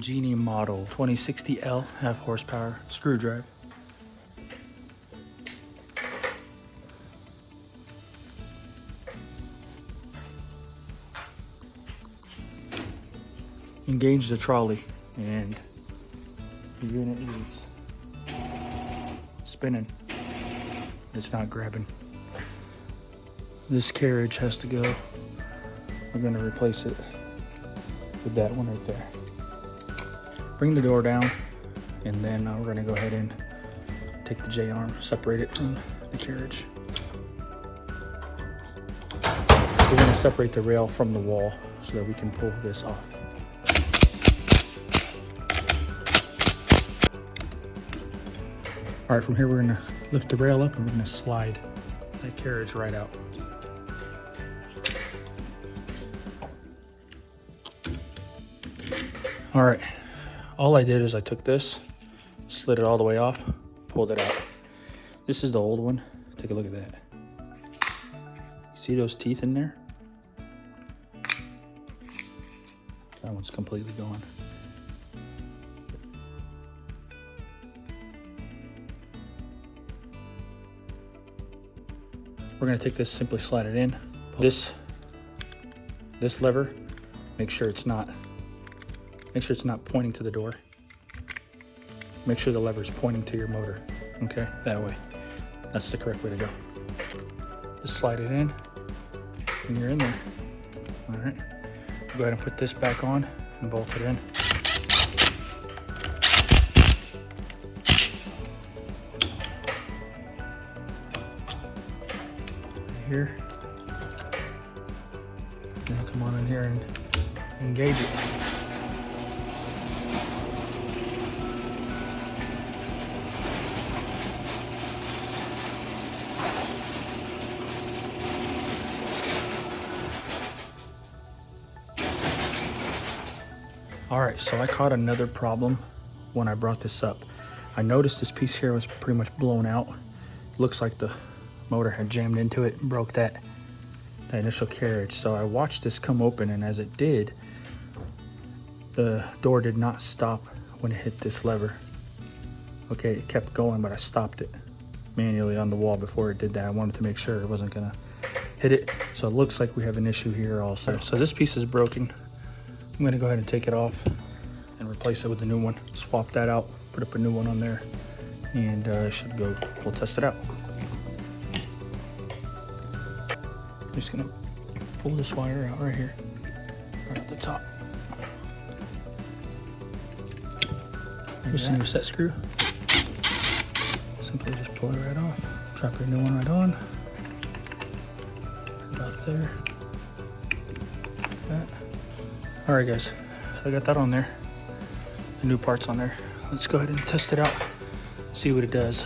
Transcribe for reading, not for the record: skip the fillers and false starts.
Genie model 2060L, half horsepower screw drive. Engage the trolley and the unit is spinning. It's not grabbing. This carriage has to go. We're gonna replace it with that one right there. Bring the door down, and then we're gonna go ahead and take the J-arm, separate it from the carriage. We're gonna separate the rail from the wall so that we can pull this off. All right, from here we're gonna lift the rail up and we're gonna slide that carriage right out. All right, all I did is I took this, slid it all the way off, pulled it out. This is the old one. Take a look at that. See those teeth in there? That one's completely gone. We're gonna take this, simply slide it in. This lever, make sure it's not pointing to the door. Make sure the lever is pointing to your motor, okay? That way, that's the correct way to go. Just slide it in, and you're in there. All right, go ahead and put this back on and bolt it in. Here, now come on in here and engage it. All right, so I caught another problem when I brought this up. I noticed this piece here was pretty much blown out. Looks like the motor had jammed into it and broke that initial carriage. So I watched this come open, and as it did, the door did not stop when it hit this lever. Okay, it kept going, but I stopped it manually on the wall before it did that. I wanted to make sure it wasn't gonna hit it. So it looks like we have an issue here also. So this piece is broken. I'm gonna go ahead and take it off and replace it with a new one. Swap that out, put up a new one on there, and it should go. We'll test it out. I'm just gonna pull this wire out right here, right at the top. Missing your set screw. Simply just pull it right off. Drop your new one right on. About there. Like that. All right, guys. So I got that on there. The new part's on there. Let's go ahead and test it out. See what it does.